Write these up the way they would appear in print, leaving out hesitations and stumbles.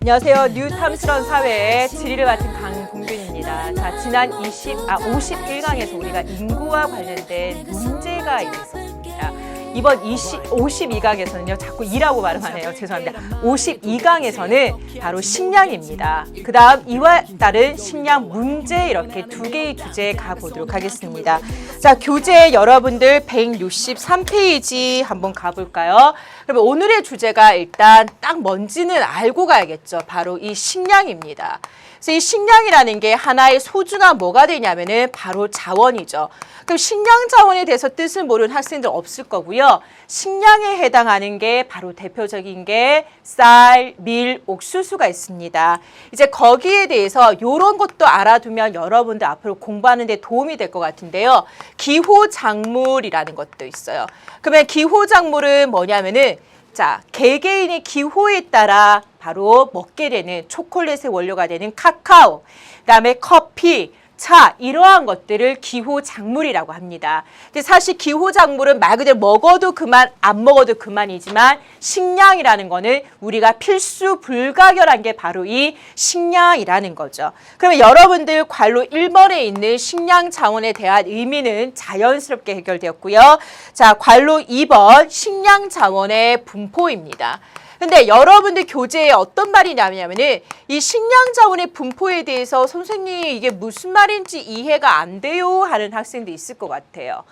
안녕하세요. 뉴탐스런 사회의 지리를 맡은 강봉균입니다. 자, 지난 51강에서 우리가 인구와 관련된 문제가 있었습니다. 이번 52강에서는요, 자꾸 이라고 발음하네요. 죄송합니다. 52강에서는 바로 식량입니다. 그 다음 이와 따른 식량 문제, 이렇게 두 개의 주제에 가보도록 하겠습니다. 자, 교재 여러분들 163페이지 한번 가볼까요? 그러면 오늘의 주제가 일단 딱 뭔지는 알고 가야겠죠. 바로 이 식량입니다. 그래서 이 식량이라는 게 하나의 소중한 뭐가 되냐면은 바로 자원이죠. 그럼 식량 자원에 대해서 뜻을 모르는 학생들 없을 거고요. 식량에 해당하는 게 바로 대표적인 게 쌀, 밀, 옥수수가 있습니다. 이제 거기에 대해서 이런 것도 알아두면 여러분들 앞으로 공부하는 데 도움이 될 것 같은데요. 기호작물이라는 것도 있어요. 그러면 기호작물은 뭐냐면은 자, 개개인의 기호에 따라 바로 먹게 되는 초콜릿의 원료가 되는 카카오, 그다음에 커피, 차, 이러한 것들을 기호작물이라고 합니다. 근데 사실 기호작물은 말 그대로 먹어도 그만, 안 먹어도 그만이지만 식량이라는 거는 우리가 필수 불가결한 게 바로 이 식량이라는 거죠. 그러면 여러분들 관로 1번에 있는 식량 자원에 대한 의미는 자연스럽게 해결되었고요. 자, 관로 2번 식량 자원의 분포입니다. 근데 여러분들 교재에 어떤 말이 나오냐면은 이 식량 자원의 분포에 대해서 선생님 이게 무슨 말인지 이해가 안 돼요 하는 학생도 있을 것 같아요.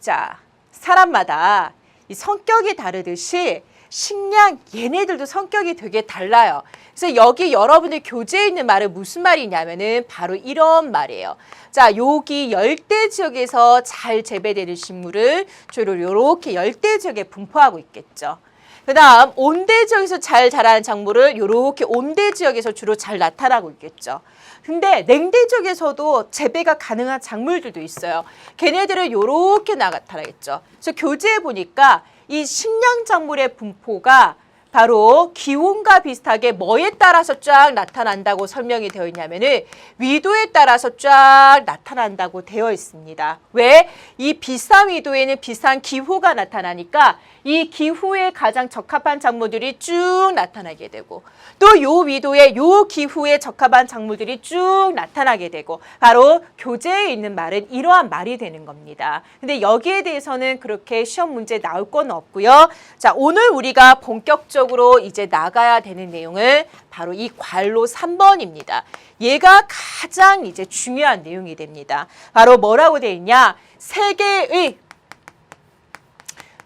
자, 사람마다 이 성격이 다르듯이 식량 얘네들도 성격이 되게 달라요. 그래서 여기 여러분들 교재에 있는 말은 무슨 말이냐면은 바로 이런 말이에요. 자, 여기 열대 지역에서 잘 재배되는 식물을 주로 이렇게 열대 지역에 분포하고 있겠죠. 그 다음 온대 지역에서 잘 자라는 작물을 이렇게 온대 지역에서 주로 잘 나타나고 있겠죠. 근데 냉대 지역에서도 재배가 가능한 작물들도 있어요. 걔네들은 이렇게 나타나겠죠. 그래서 교재에 보니까 이 식량 작물의 분포가 바로 기온과 비슷하게 뭐에 따라서 쫙 나타난다고 설명이 되어 있냐면은 위도에 따라서 쫙 나타난다고 되어 있습니다. 왜? 이 비싼 위도에는 비싼 기후가 나타나니까 이 기후에 가장 적합한 작물들이 쭉 나타나게 되고 또 요 위도에 요 기후에 적합한 작물들이 쭉 나타나게 되고 바로 교재에 있는 말은 이러한 말이 되는 겁니다. 근데 여기에 대해서는 그렇게 시험 문제 나올 건 없고요. 자, 오늘 우리가 본격적으로 이제 나가야 되는 내용은 바로 이 관로 3번입니다. 얘가 가장 이제 중요한 내용이 됩니다. 바로 뭐라고 되어 있냐? 세계의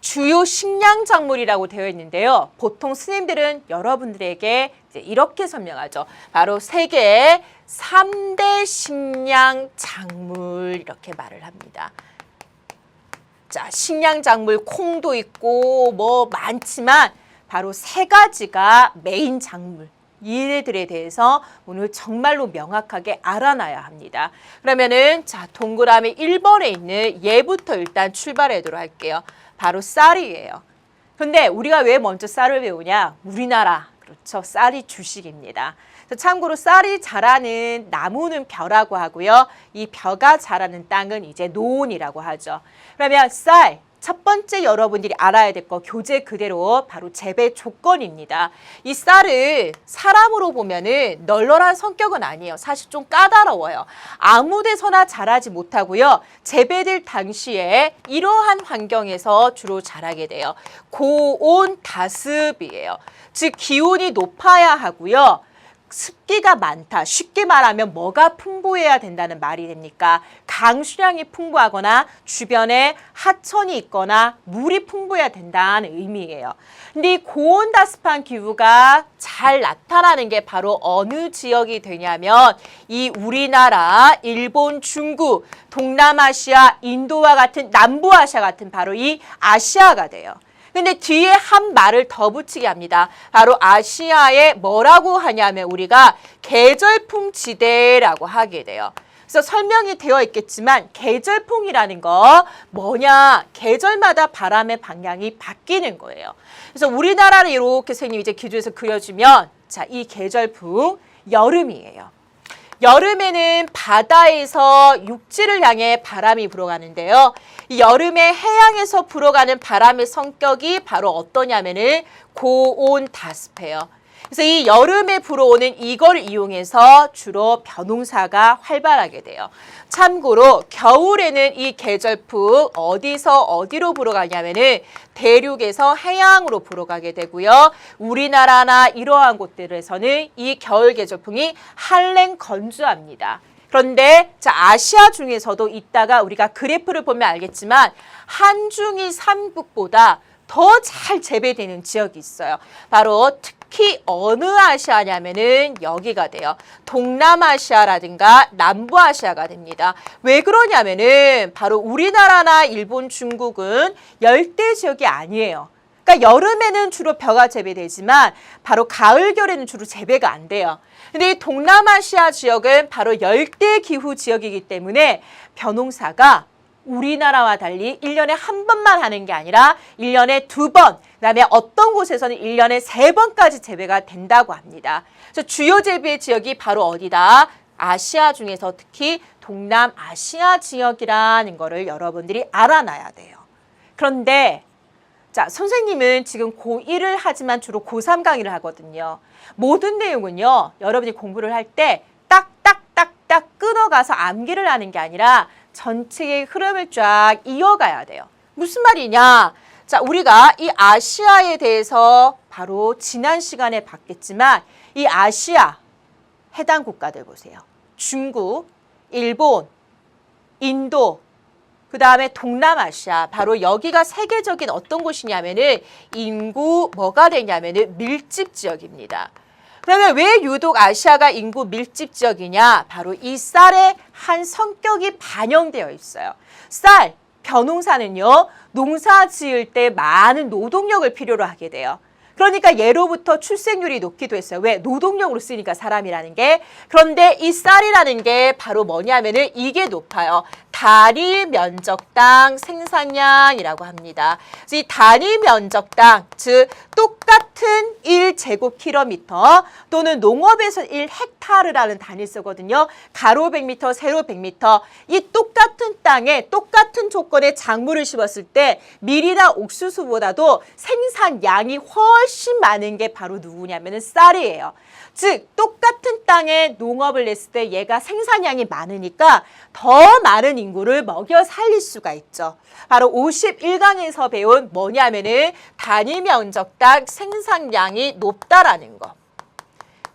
주요 식량 작물이라고 되어 있는데요. 보통 스님들은 여러분들에게 이제 이렇게 설명하죠. 바로 세계의 3대 식량 작물 이렇게 말을 합니다. 자, 식량 작물 콩도 있고 뭐 많지만 바로 세 가지가 메인 작물. 얘네들에 대해서 오늘 정말로 명확하게 알아놔야 합니다. 그러면은 자, 동그라미 1번에 있는 얘부터 일단 출발하도록 할게요. 바로 쌀이에요. 근데 우리가 왜 먼저 쌀을 배우냐? 우리나라, 그렇죠. 쌀이 주식입니다. 참고로 쌀이 자라는 나무는 벼라고 하고요. 이 벼가 자라는 땅은 이제 노온이라고 하죠. 그러면 쌀. 첫 번째 여러분들이 알아야 될 거 교재 그대로 바로 재배 조건입니다. 이 쌀을 사람으로 보면은 널널한 성격은 아니에요. 사실 좀 까다로워요. 아무 데서나 자라지 못하고요. 재배될 당시에 이러한 환경에서 주로 자라게 돼요. 고온 다습이에요. 즉 기온이 높아야 하고요. 습기가 많다. 쉽게 말하면 뭐가 풍부해야 된다는 말이 됩니까? 강수량이 풍부하거나 주변에 하천이 있거나 물이 풍부해야 된다는 의미예요. 근데 이 고온다습한 기후가 잘 나타나는 게 바로 어느 지역이 되냐면 이 우리나라, 일본, 중국, 동남아시아, 인도와 같은 남부아시아 같은 바로 이 아시아가 돼요. 근데 뒤에 한 말을 더 붙이게 합니다. 바로 아시아에 뭐라고 하냐면 우리가 계절풍 지대라고 하게 돼요. 그래서 설명이 되어 있겠지만 계절풍이라는 거 뭐냐? 계절마다 바람의 방향이 바뀌는 거예요. 그래서 우리나라를 이렇게 선생님이 이제 기준에서 그려주면 자, 이 계절풍 여름이에요. 여름에는 바다에서 육지를 향해 바람이 불어가는데요. 이 여름에 해양에서 불어가는 바람의 성격이 바로 어떠냐면은 고온 다습해요. 그래서 이 여름에 불어오는 이걸 이용해서 주로 벼농사가 활발하게 돼요. 참고로 겨울에는 이 계절풍 어디서 어디로 불어가냐면은 대륙에서 해양으로 불어가게 되고요. 우리나라나 이러한 곳들에서는 이 겨울 계절풍이 한랭 건조합니다. 그런데 자, 아시아 중에서도 이따가 우리가 그래프를 보면 알겠지만 한중일 삼국보다 더 잘 재배되는 지역이 있어요. 바로 특히 어느 아시아냐면은 여기가 돼요. 동남아시아라든가 남부아시아가 됩니다. 왜 그러냐면은 바로 우리나라나 일본, 중국은 열대 지역이 아니에요. 그러니까 여름에는 주로 벼가 재배되지만 바로 가을, 겨울에는 주로 재배가 안 돼요. 근데 이 동남아시아 지역은 바로 열대 기후 지역이기 때문에 벼농사가 우리나라와 달리 1년에 한 번만 하는 게 아니라 1년에 2번, 그다음에 어떤 곳에서는 1년에 3번까지 재배가 된다고 합니다. 그래서 주요 재배 지역이 바로 어디다? 아시아 중에서 특히 동남아시아 지역이라는 거를 여러분들이 알아놔야 돼요. 그런데 자, 선생님은 지금 고1을 하지만 주로 고3 강의를 하거든요. 모든 내용은요, 여러분이 공부를 할 때 딱딱딱딱 끊어가서 암기를 하는 게 아니라 전체의 흐름을 쫙 이어가야 돼요. 무슨 말이냐? 자, 우리가 이 아시아에 대해서 바로 지난 시간에 봤겠지만 이 아시아 해당 국가들 보세요. 중국, 일본, 인도, 그 다음에 동남아시아, 바로 여기가 세계적인 어떤 곳이냐면은 인구 뭐가 되냐면은 밀집 지역입니다. 그러면 왜 유독 아시아가 인구 밀집 지역이냐? 바로 이 쌀의 한 성격이 반영되어 있어요. 쌀, 벼농사는요, 농사 지을 때 많은 노동력을 필요로 하게 돼요. 그러니까 예로부터 출생률이 높기도 했어요. 왜? 노동력으로 쓰니까 사람이라는 게. 그런데 이 쌀이라는 게 바로 뭐냐면은 이게 높아요. 단위 면적당 생산량이라고 합니다. 그래서 이 단위 면적당, 즉 똑같은 1제곱킬로미터 또는 농업에서 1헥타르라는 단위 쓰거든요. 가로 100m, 세로 100m. 이 똑같은 땅에 똑같은 조건의 작물을 심었을 때 밀이나 옥수수보다도 생산량이 훨씬 많은 게 바로 누구냐면은 쌀이에요. 즉 똑같은 땅에 농업을 냈을 때 얘가 생산량이 많으니까 더 많은 인구를 먹여 살릴 수가 있죠. 바로 51강에서 배운 뭐냐면은 단위 면적당 생산량이 높다라는 거.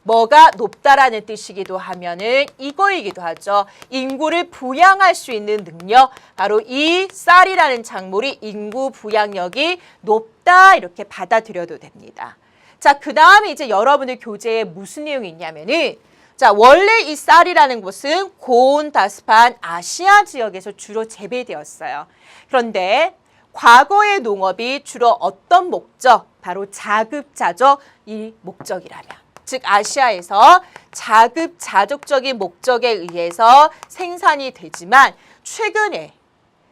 뭐가 높다라는 뜻이기도 하면은 이거이기도 하죠. 인구를 부양할 수 있는 능력, 바로 이 쌀이라는 작물이 인구 부양력이 높다 이렇게 받아들여도 됩니다. 자, 그 다음에 이제 여러분들 교재에 무슨 내용이 있냐면은 자, 원래 이 쌀이라는 것은 고온다습한 아시아 지역에서 주로 재배되었어요. 그런데 과거의 농업이 주로 어떤 목적? 바로 자급자족 이 목적이라면. 즉 아시아에서 자급자족적인 목적에 의해서 생산이 되지만 최근에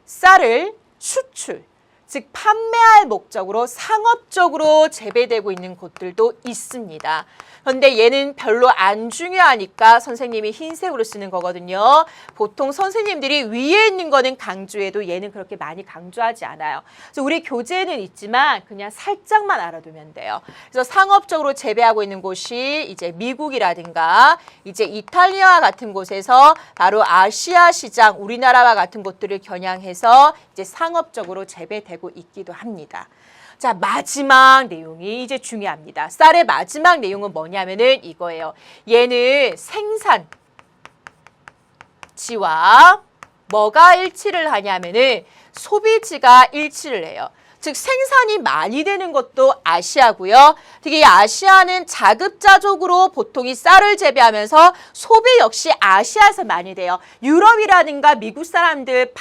쌀을 수출, 즉 판매할 목적으로 상업적으로 재배되고 있는 곳들도 있습니다. 그런데 얘는 별로 안 중요하니까 선생님이 흰색으로 쓰는 거거든요. 보통 선생님들이 위에 있는 거는 강조해도 얘는 그렇게 많이 강조하지 않아요. 그래서 우리 교재에는 있지만 그냥 살짝만 알아두면 돼요. 그래서 상업적으로 재배하고 있는 곳이 이제 미국이라든가 이제 이탈리아와 같은 곳에서 바로 아시아 시장, 우리나라와 같은 곳들을 겨냥해서 이제 상업적으로 재배되고 있기도 합니다. 자, 마지막 내용이 이제 중요합니다. 쌀의 마지막 내용은 뭐냐면은 이거예요. 얘는 생산지와 뭐가 일치를 하냐면은 소비지가 일치를 해요. 즉 생산이 많이 되는 것도 아시아고요. 특히 아시아는 자급자족으로 보통 이 쌀을 재배하면서 소비 역시 아시아에서 많이 돼요. 유럽이라든가 미국 사람들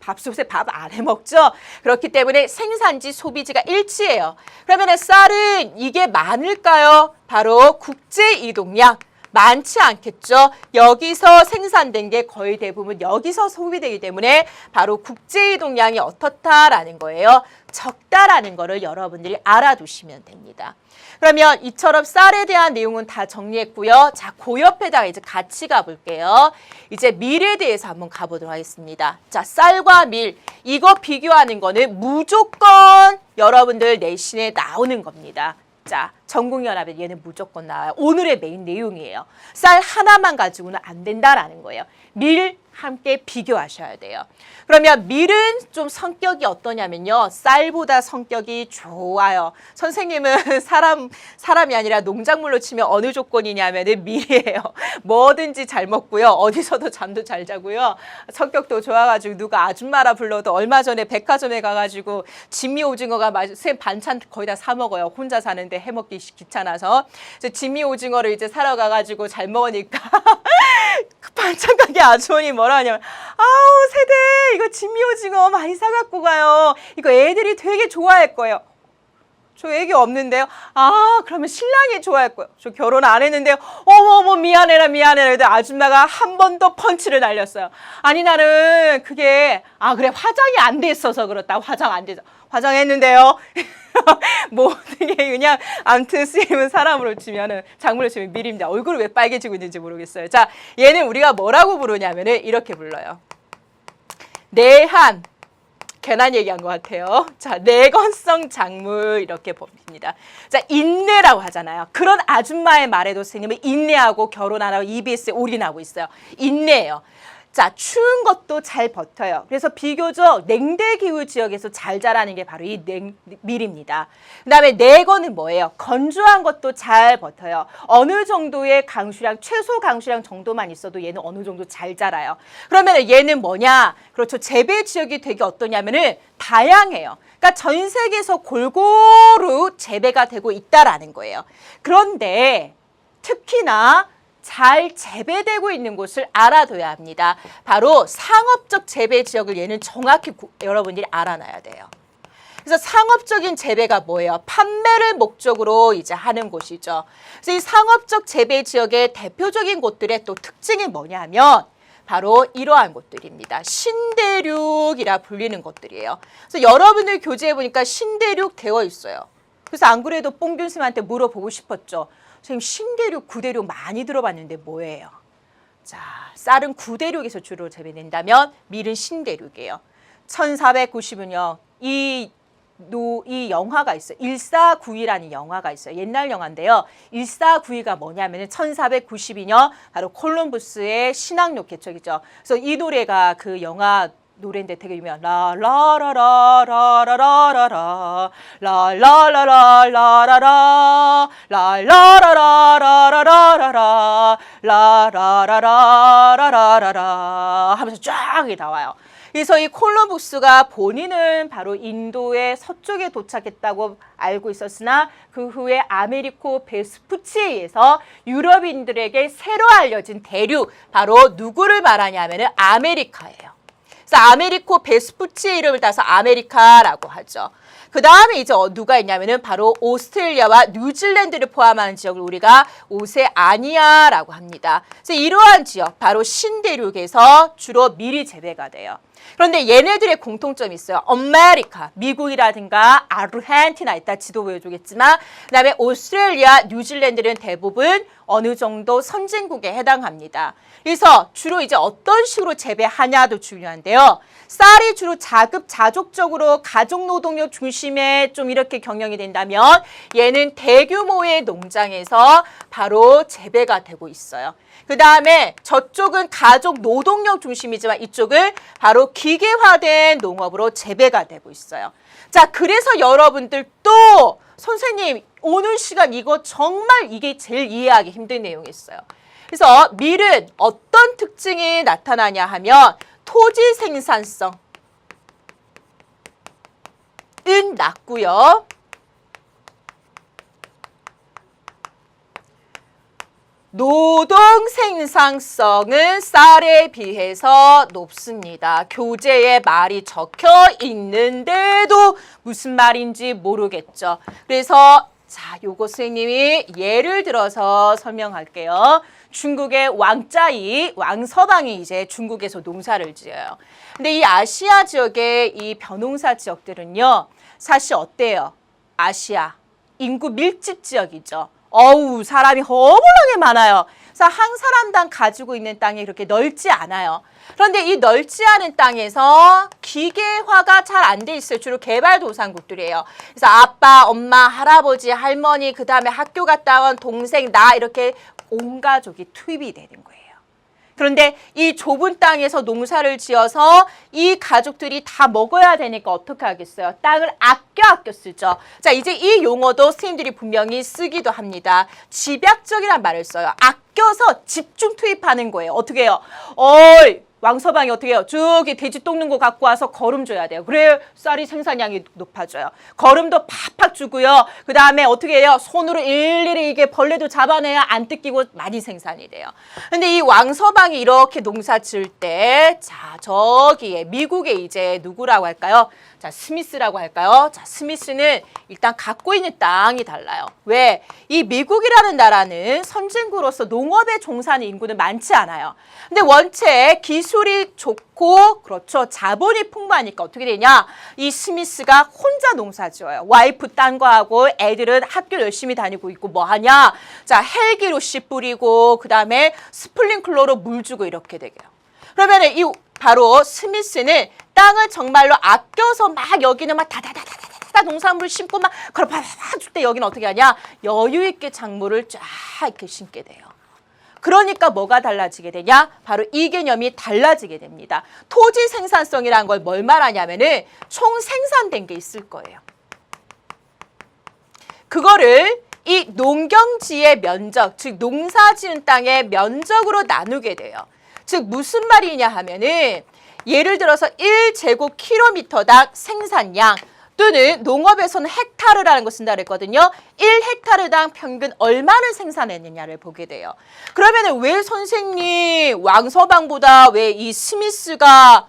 밥솥에 밥 안 해먹죠. 그렇기 때문에 생산지, 소비지가 일치해요. 그러면 쌀은 이게 많을까요? 바로 국제 이동량. 많지 않겠죠. 여기서 생산된 게 거의 대부분 여기서 소비되기 때문에 바로 국제 이동량이 어떻다라는 거예요. 적다라는 거를 여러분들이 알아두시면 됩니다. 그러면 이처럼 쌀에 대한 내용은 다 정리했고요. 자, 그 옆에다가 이제 같이 가볼게요. 이제 밀에 대해서 한번 가보도록 하겠습니다. 자, 쌀과 밀 이거 비교하는 거는 무조건 여러분들 내신에 나오는 겁니다. 자, 전국연합에 얘는 무조건 나와요. 오늘의 메인 내용이에요. 쌀 하나만 가지고는 안 된다라는 거예요. 밀 함께 비교하셔야 돼요. 그러면 밀은 좀 성격이 어떠냐면요. 쌀보다 성격이 좋아요. 선생님은 사람이 아니라 농작물로 치면 어느 조건이냐면은 밀이에요. 뭐든지 잘 먹고요. 어디서도 잠도 잘 자고요. 성격도 좋아가지고 누가 아줌마라 불러도 얼마 전에 백화점에 가가지고 진미 오징어가 선생님 반찬 거의 다 사 먹어요. 혼자 사는데 해먹기 귀찮아서. 진미 오징어를 이제 사러 가가지고 잘 먹으니까 그 반찬 가게 아주머니 뭐라 하냐면 아우 세대 이거 진미 오징어 많이 사갖고 가요. 이거 애들이 되게 좋아할 거예요. 저 애기 없는데요. 아 그러면 신랑이 좋아할 거예요. 저 결혼 안 했는데요. 어머 미안해라. 근데 아줌마가 한 번 더 펀치를 날렸어요. 아니 나는 그게 그래 화장이 안 돼 있어서 그렇다. 화장 안 돼서 화장했는데요. 모든 게 그냥 아무튼 쓰임은 사람으로 치면은 작물로 치면 밀입니다. 얼굴이 왜 빨개지고 있는지 모르겠어요. 자 얘는 우리가 뭐라고 부르냐면은 이렇게 불러요. 내한 괜한 얘기한 것 같아요. 자, 내건성 작물 이렇게 봅니다. 자, 인내라고 하잖아요. 그런 아줌마의 말에도 선생님은 인내하고 결혼 안 하고 EBS에 올인하고 있어요. 인내예요. 자, 추운 것도 잘 버텨요. 그래서 비교적 냉대 기후 지역에서 잘 자라는 게 바로 이 밀입니다. 그 다음에 내건은 뭐예요? 건조한 것도 잘 버텨요. 어느 정도의 강수량, 최소 강수량 정도만 있어도 얘는 어느 정도 잘 자라요. 그러면 얘는 뭐냐? 그렇죠. 재배 지역이 되게 어떠냐면은 다양해요. 그러니까 전 세계에서 골고루 재배가 되고 있다라는 거예요. 그런데 특히나 잘 재배되고 있는 곳을 알아둬야 합니다. 바로 상업적 재배 지역을 얘는 정확히 여러분들이 알아놔야 돼요. 그래서 상업적인 재배가 뭐예요? 판매를 목적으로 이제 하는 곳이죠. 그래서 이 상업적 재배 지역의 대표적인 곳들의 또 특징이 뭐냐 하면 바로 이러한 곳들입니다. 신대륙이라 불리는 곳들이에요. 그래서 여러분들 교재에 보니까 신대륙 되어 있어요. 그래서 안 그래도 뽕균 쌤한테 물어보고 싶었죠. 선생님 신대륙, 구대륙 많이 들어봤는데 뭐예요? 자, 쌀은 구대륙에서 주로 재배된다면 밀은 신대륙이에요. 1490년 이 영화가 있어요. 1492라는 영화가 있어요. 옛날 영화인데요. 1492가 뭐냐면 1492년 바로 콜럼부스의 신항록 개척이죠. 그래서 이 노래가 그 영화 노래인데 되게 유명한 라라라라라라라라라 라라라라라라라 라라라라라라라라 라라라라라라라 하면서 쫙 나와요. 그래서 이 콜럼부스가 본인은 바로 인도의 서쪽에 도착했다고 알고 있었으나 그 후에 아메리코 베스푸치에 의해서 유럽인들에게 새로 알려진 대륙 바로 누구를 말하냐면은 아메리카예요. 그래서 아메리코 베스푸치의 이름을 따서 아메리카라고 하죠. 그 다음에 이제 누가 있냐면은 바로 오스트레일리아와 뉴질랜드를 포함하는 지역을 우리가 오세아니아라고 합니다. 그래서 이러한 지역, 바로 신대륙에서 주로 밀이 재배가 돼요. 그런데 얘네들의 공통점이 있어요. 아메리카, 미국이라든가 아르헨티나 이따 지도 보여주겠지만 그다음에 오스트레일리아, 뉴질랜드는 대부분 어느 정도 선진국에 해당합니다. 그래서 주로 이제 어떤 식으로 재배하냐도 중요한데요. 쌀이 주로 자급자족적으로 가족노동력 중심에 좀 이렇게 경영이 된다면 얘는 대규모의 농장에서 바로 재배가 되고 있어요. 그 다음에 저쪽은 가족 노동력 중심이지만 이쪽은 바로 기계화된 농업으로 재배가 되고 있어요. 자, 그래서 여러분들 또 선생님 오늘 시간 이거 정말 이게 제일 이해하기 힘든 내용이었어요. 그래서 밀은 어떤 특징이 나타나냐 하면 토지 생산성은 낮고요. 노동 생산성은 쌀에 비해서 높습니다. 교재에 말이 적혀 있는데도 무슨 말인지 모르겠죠. 그래서 자, 요거 선생님이 예를 들어서 설명할게요. 중국의 왕서방이 이제 중국에서 농사를 지어요. 근데 이 아시아 지역의 이 벼농사 지역들은요, 사실 어때요? 아시아 인구 밀집 지역이죠. 어우, 사람이 허물나게 많아요. 그래서 한 사람당 가지고 있는 땅이 그렇게 넓지 않아요. 그런데 이 넓지 않은 땅에서 기계화가 잘 안 돼 있어요. 주로 개발도상국들이에요. 그래서 아빠, 엄마, 할아버지, 할머니, 그 다음에 학교 갔다 온 동생, 나 이렇게 온 가족이 투입이 되는 거예요. 그런데 이 좁은 땅에서 농사를 지어서 이 가족들이 다 먹어야 되니까 어떻게 하겠어요? 땅을 아껴 쓰죠. 자, 이제 이 용어도 선생님들이 분명히 쓰기도 합니다. 집약적이란 말을 써요. 아껴서 집중 투입하는 거예요. 어떻게 해요? 어이, 왕서방이 어떻게 해요? 저기 돼지 똥는 거 갖고 와서 거름 줘야 돼요. 그래야 쌀이 생산량이 높아져요. 거름도 팍팍 주고요. 그 다음에 어떻게 해요? 손으로 일일이 이게 벌레도 잡아내야 안 뜯기고 많이 생산이 돼요. 근데 이 왕서방이 이렇게 농사 지을 때, 자, 저기에 미국에 이제 누구라고 할까요? 자, 스미스라고 할까요? 자, 스미스는 일단 갖고 있는 땅이 달라요. 왜? 이 미국이라는 나라는 선진국으로서 농업에 종사하는 인구는 많지 않아요. 근데 원체 기술이 좋고, 그렇죠. 자본이 풍부하니까 어떻게 되냐? 이 스미스가 혼자 농사 지어요. 와이프 딴 거 하고 애들은 학교 열심히 다니고 있고 뭐 하냐? 자, 헬기로 씨 뿌리고, 그 다음에 스플링클러로 물 주고 이렇게 되게요. 그러면 이 바로 스미스는 땅을 정말로 아껴서 막 여기는 막 다다다다다다 농산물 심고 막 그걸 줄 때 여기는 어떻게 하냐? 여유 있게 작물을 쫙 이렇게 심게 돼요. 그러니까 뭐가 달라지게 되냐? 바로 이 개념이 달라지게 됩니다. 토지 생산성이라는 걸 뭘 말하냐면은 총 생산된 게 있을 거예요. 그거를 이 농경지의 면적, 즉 농사 지은 땅의 면적으로 나누게 돼요. 즉 무슨 말이냐 하면은 예를 들어서 1제곱킬로미터당 생산량 또는 농업에서는 헥타르라는 거 쓴다 그랬거든요. 1헥타르당 평균 얼마를 생산했느냐를 보게 돼요. 그러면은 왜 선생님 왕서방보다 왜 이 스미스가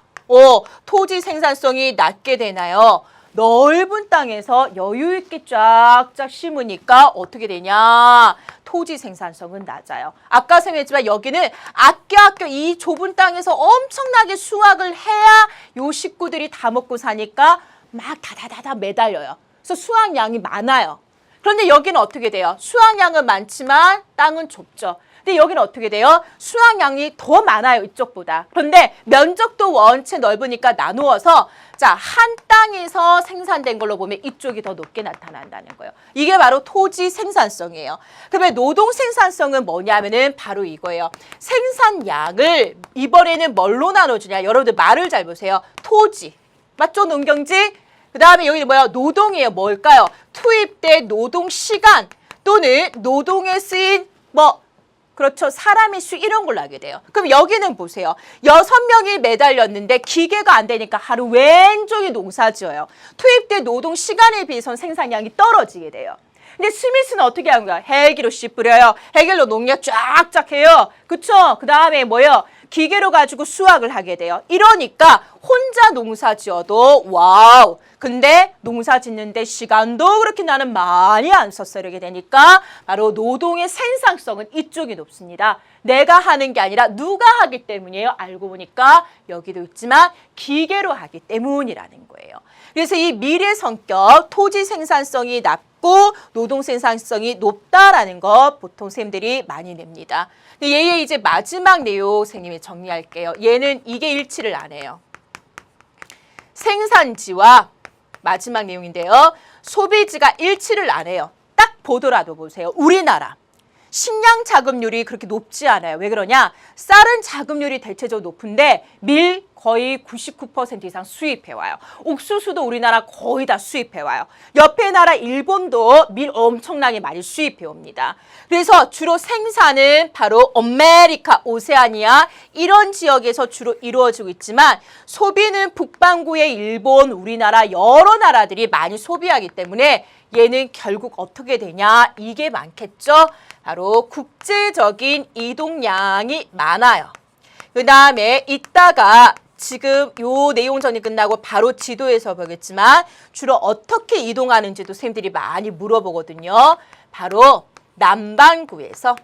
토지 생산성이 낮게 되나요? 넓은 땅에서 여유 있게 쫙쫙 심으니까 어떻게 되냐? 토지 생산성은 낮아요. 아까 설명했지만 여기는 아껴 이 좁은 땅에서 엄청나게 수확을 해야 요 식구들이 다 먹고 사니까 막 다다다다 매달려요. 그래서 수확량이 많아요. 그런데 여기는 어떻게 돼요? 수확량은 많지만 땅은 좁죠. 근데 여기는 어떻게 돼요? 수확량이 더 많아요, 이쪽보다. 그런데 면적도 원체 넓으니까 나누어서 자, 한 땅에서 생산된 걸로 보면 이쪽이 더 높게 나타난다는 거예요. 이게 바로 토지 생산성이에요. 그러면 노동 생산성은 뭐냐면은 바로 이거예요. 생산량을 이번에는 뭘로 나눠주냐? 여러분들 말을 잘 보세요. 토지. 맞죠? 농경지? 그 다음에 여기 뭐예요? 노동이에요. 뭘까요? 투입된 노동 시간 또는 노동에 쓰인 그렇죠. 사람의 수 이런 걸로 하게 돼요. 그럼 여기는 보세요. 6명이 매달렸는데 기계가 안 되니까 하루 왼종일 농사 지어요. 투입된 노동 시간에 비해서는 생산량이 떨어지게 돼요. 근데 스미스는 어떻게 하는 거야? 헬기로 씨 뿌려요. 헬기로 농약 쫙쫙 해요. 그쵸? 그 다음에 뭐예요? 기계로 가지고 수확을 하게 돼요. 이러니까 혼자 농사 지어도 와우. 근데 농사 짓는데 시간도 그렇게 나는 많이 안 썼어 이렇게 되니까 바로 노동의 생산성은 이쪽이 높습니다. 내가 하는 게 아니라 누가 하기 때문이에요. 알고 보니까 여기도 있지만 기계로 하기 때문이라는 거예요. 그래서 이 미래 성격 토지 생산성이 낮고 노동 생산성이 높다라는 거 보통 선생님들이 많이 냅니다. 근데 얘의 이제 마지막 내용 선생님이 정리할게요. 얘는 이게 일치를 안 해요. 생산지와 마지막 내용인데요. 소비지가 일치를 안 해요. 딱 보더라도 보세요. 우리나라 식량 자급률이 그렇게 높지 않아요. 왜 그러냐? 쌀은 자급률이 대체적으로 높은데 밀 거의 99% 이상 수입해와요. 옥수수도 우리나라 거의 다 수입해와요. 옆에 나라 일본도 밀 엄청나게 많이 수입해옵니다. 그래서 주로 생산은 바로 아메리카, 오세아니아 이런 지역에서 주로 이루어지고 있지만 소비는 북반구의 일본, 우리나라 여러 나라들이 많이 소비하기 때문에 얘는 결국 어떻게 되냐? 이게 많겠죠? 바로 국제적인 이동량이 많아요. 그 다음에 이따가 지금 요 내용 정리 끝나고 바로 지도에서 보겠지만 주로 어떻게 이동하는지도 선생님들이 많이 물어보거든요. 바로 남반구에서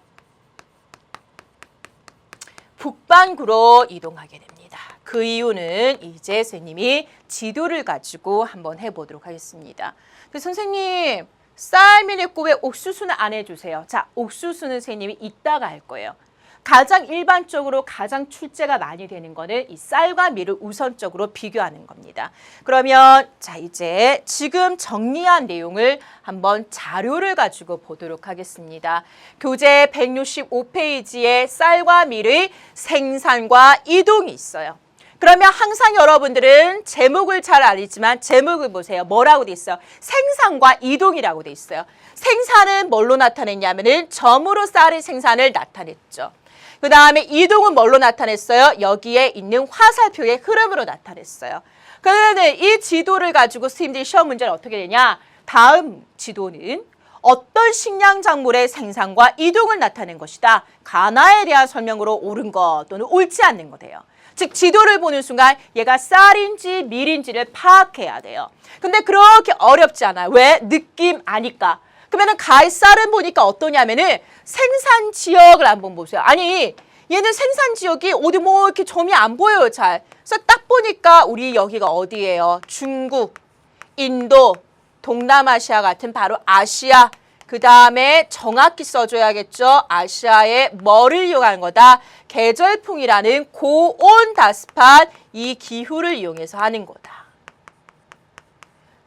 북반구로 이동하게 됩니다. 그 이유는 이제 선생님이 지도를 가지고 한번 해보도록 하겠습니다. 선생님, 쌀, 밀 있고 왜 옥수수는 안 해주세요? 자, 옥수수는 선생님이 이따가 할 거예요. 가장 일반적으로 가장 출제가 많이 되는 거는 이 쌀과 밀을 우선적으로 비교하는 겁니다. 그러면 자 이제 지금 정리한 내용을 한번 자료를 가지고 보도록 하겠습니다. 교재 165페이지에 쌀과 밀의 생산과 이동이 있어요. 그러면 항상 여러분들은 제목을 잘 알지만 제목을 보세요. 뭐라고 돼 있어요? 생산과 이동이라고 돼 있어요. 생산은 뭘로 나타냈냐면은 점으로 쌀의 생산을 나타냈죠. 그 다음에 이동은 뭘로 나타냈어요? 여기에 있는 화살표의 흐름으로 나타냈어요. 그러면 이 지도를 가지고 선생님들이 시험 문제는 어떻게 되냐? 다음 지도는 어떤 식량 작물의 생산과 이동을 나타낸 것이다. 가나에 대한 설명으로 옳은 것 또는 옳지 않는 것이에요. 즉 지도를 보는 순간 얘가 쌀인지 밀인지를 파악해야 돼요. 근데 그렇게 어렵지 않아요. 왜? 느낌 아니까. 그러면은 쌀은 보니까 어떠냐면은 생산 지역을 한번 보세요. 아니 얘는 생산 지역이 어디 뭐 이렇게 점이 안 보여요 잘. 그래서 딱 보니까 우리 여기가 어디예요? 중국, 인도, 동남아시아 같은 바로 아시아. 그 다음에 정확히 써줘야겠죠. 아시아의 뭐를 이용하는 거다? 계절풍이라는 고온다습한 이 기후를 이용해서 하는 거다.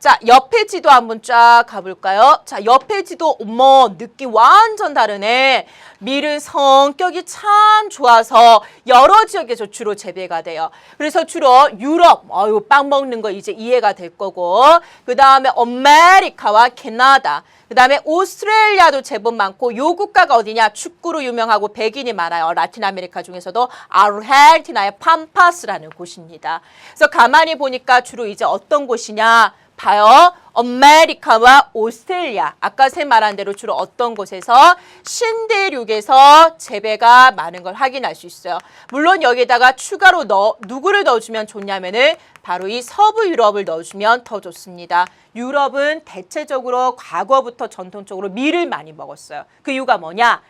자, 옆에 지도 한번 쫙 가볼까요? 자, 옆에 지도 어머 느낌 완전 다르네. 밀은 성격이 참 좋아서 여러 지역에서 주로 재배가 돼요. 그래서 주로 유럽, 빵 먹는 거 이제 이해가 될 거고, 그 다음에 아메리카와 캐나다, 그 다음에 오스트레일리아도 제법 많고, 요 국가가 어디냐? 축구로 유명하고 백인이 많아요. 라틴 아메리카 중에서도 아르헨티나의 팜파스라는 곳입니다. 그래서 가만히 보니까 주로 이제 어떤 곳이냐? 봐요. 아메리카와 오스트레일리아. 아까 새 말한 대로 주로 어떤 곳에서 신대륙에서 재배가 많은 걸 확인할 수 있어요. 물론 여기다가 추가로 누구를 넣어주면 좋냐면은 바로 이 서부 유럽을 넣어주면 더 좋습니다. 유럽은 대체적으로 과거부터 전통적으로 밀을 많이 먹었어요. 그 이유가 뭐냐?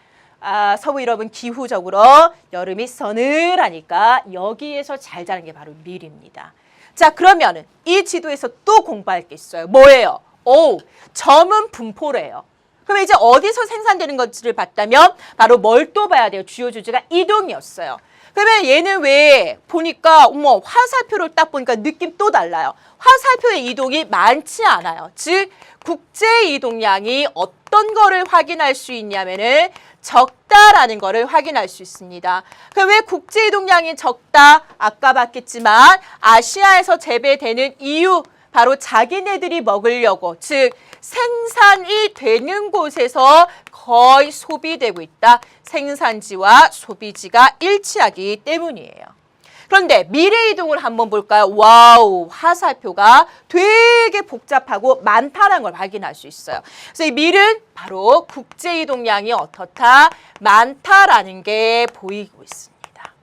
서부 유럽은 기후적으로 여름이 서늘하니까 여기에서 잘 자란 게 바로 밀입니다. 자, 그러면은 이 지도에서 또 공부할 게 있어요. 뭐예요? 점은 분포래요. 그럼 이제 어디서 생산되는 건지를 봤다면 바로 뭘 또 봐야 돼요? 주요 주제가 이동이었어요. 그러면 얘는 왜 보니까 화살표를 딱 보니까 느낌 또 달라요. 화살표의 이동이 많지 않아요. 즉 국제 이동량이 어떤 거를 확인할 수 있냐면은 적다라는 거를 확인할 수 있습니다. 그럼 왜 국제 이동량이 적다? 아까 봤겠지만 아시아에서 재배되는 이유 바로 자기네들이 먹으려고 즉 생산이 되는 곳에서 거의 소비되고 있다. 생산지와 소비지가 일치하기 때문이에요. 그런데 미래 이동을 한번 볼까요? 와우, 화살표가 되게 복잡하고 많다는 걸 확인할 수 있어요. 그래서 이 밀은 바로 국제 이동량이 어떻다? 많다라는 게 보이고 있습니다.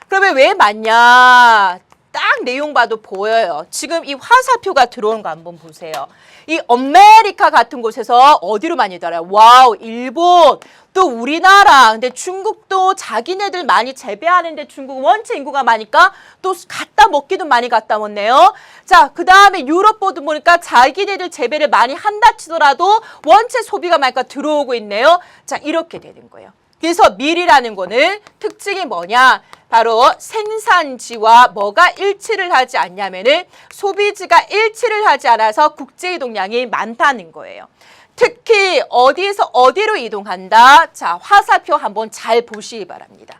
그러면 왜 많냐? 딱 내용 봐도 보여요. 지금 이 화살표가 들어온 거 한번 보세요. 이 아메리카 같은 곳에서 어디로 많이 달아요? 와우, 일본, 또 우리나라. 근데 중국도 자기네들 많이 재배하는데 중국은 원체 인구가 많으니까 또 갖다 먹기도 많이 갖다 먹네요. 자, 그 다음에 유럽 보니까 자기네들 재배를 많이 한다 치더라도 원체 소비가 많으니까 들어오고 있네요. 자, 이렇게 되는 거예요. 그래서 밀이라는 거는 특징이 뭐냐? 바로 생산지와 뭐가 일치를 하지 않냐면은 소비지가 일치를 하지 않아서 국제 이동량이 많다는 거예요. 특히 어디에서 어디로 이동한다? 자, 화살표 한번 잘 보시기 바랍니다.